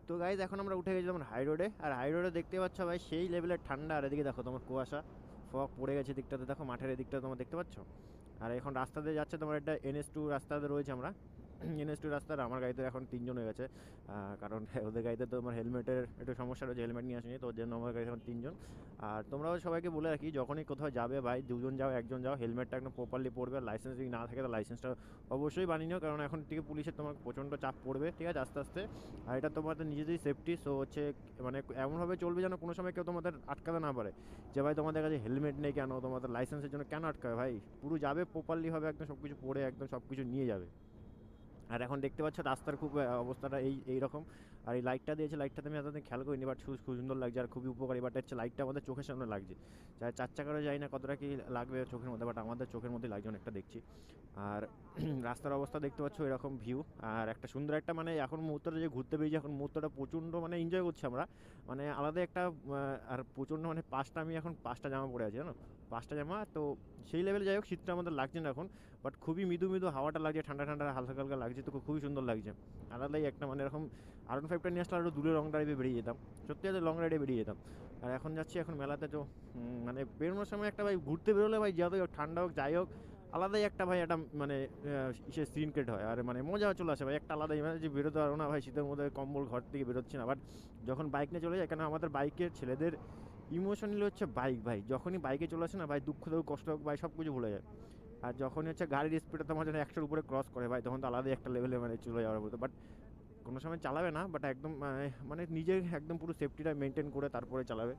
তো গাইজ এখন আমরা উঠে গেছিলাম হাই রোডে, আর হাই রোডে দেখতে পাচ্ছ ভাই সেই লেভেলের ঠান্ডা, আর এদিকে দেখো তোমার কুয়াশা ফগ পড়ে গেছে দিকটাতে, দেখো মাঠের এদিকটা তোমার দেখতে পাচ্ছ। আর এখন রাস্তাতে যাচ্ছে তোমার একটা NS2 রাস্তাতে রয়েছে আমরা। NS2 রাস্তার আমার গাড়িতে এখন 3 জন হয়ে গেছে, কারণ ওদের গাড়িতে তো আমার হেলমেটের একটু সমস্যা রয়েছে, হেলমেট নিয়ে আসেনি, তো ওর জন্য আমার গাড়িতে এখন 3 জন। আর তোমরাও সবাইকে বলে রাখি, যখনই কোথাও যাবে ভাই 2 জন যাও 1 জন যাও, হেলমেটটা একদম প্রপারলি পড়বে। লাইসেন্স যদি না থাকে তো লাইসেন্সটা অবশ্যই বানিয়ে নিও, কারণ এখন থেকে পুলিশের তোমার প্রচণ্ড চাপ পড়বে, ঠিক আছে, আস্তে আস্তে। আর এটা তোমাদের নিজেদেরই সেফটি, সো হচ্ছে মানে এমনভাবে চলবে যেন কোনো সময় কেউ তোমাদের আটকাতে না পারে, যে ভাই তোমাদের কাছে হেলমেট নেই কেন, তোমাদের লাইসেন্সের জন্য কেন আটকাবে। ভাই পুরো যাবে প্রপারলি হবে, একদম সব কিছু পড়ে একদম সব কিছু নিয়ে যাবে। আর এখন দেখতে পাচ্ছ রাস্তার খুব অবস্থাটা এই রকম। আর এই লাইটটা দিয়েছে, লাইটটাতে আমি এতদিন খেয়াল করিনি, বাট খুব সুন্দর লাগছে আর খুবই উপকারী। বাট হচ্ছে লাইটটা আমাদের চোখের সামনে লাগছে, যাই 4 চাকারও যাই না কতটা কি লাগবে চোখের মধ্যে, বাট আমাদের চোখের মধ্যে লাগছে অনেকটা দেখছি। আর রাস্তার অবস্থা দেখতে পাচ্ছ এরকম ভিউ। আর একটা সুন্দর একটা মানে এখন মুহূর্তটা যে ঘুরতে বেরিয়েছি, এখন মুহূর্তটা প্রচণ্ড মানে এনজয় করছি আমরা, মানে আলাদা একটা আর প্রচণ্ড মানে আমি এখন 5টা জামা পরে আছি জানো, 5টা জামা তো সেই লেভেলে। যাই হোক শীতটা আমাদের লাগছে না এখন, বাট খুবই মৃদু মৃদু হাওয়াটা লাগছে, ঠান্ডা ঠান্ডা হালকা হালকা লাগছে, তো খুবই সুন্দর লাগছে। আলাদাই একটা মানে এরকম R15টা নিয়ে আসলে আরও দূরে লং ড্রাইভে বেরিয়ে যেতাম, সত্যি আছে লং রাইডে বেরিয়ে যেতাম। আর এখন যাচ্ছি এখন মেলাতে, তো মানে বেরোনোর সময় একটা ভাই ঘুরতে বেরোলে ভাই যতই হোক ঠান্ডা হোক যাই হোক আলাদাই একটা ভাই একটা মানে সে সিন ক্রিয়েট হয়, আর মানে মজা চলে আসে ভাই একটা আলাদাই, মানে যে বেরোতে পারবো না ভাই শীতের মধ্যে কম্বল ঘর থেকে বেরোচ্ছি না, বাট যখন বাইক নিয়ে চলে যায়, কেন আমাদের বাইকের ছেলেদের ইমোশনালি হচ্ছে বাইক ভাই, যখনই বাইকে চলে আসে না ভাই দুঃখ হোক কষ্ট হোক ভাই সব কিছু ভুলে যায়। আর যখনই হচ্ছে গাড়ির স্পিডটা তোমার জন্য 100-র উপরে ক্রস করে ভাই, তখন তো আলাদাই একটা লেভেলে মানে চলে যাওয়ার মতো। বাট কোনো সময় চালাবে না, বাট একদম মানে নিজের একদম পুরো সেফটিটা মেনটেন করে তারপরে চালাবে।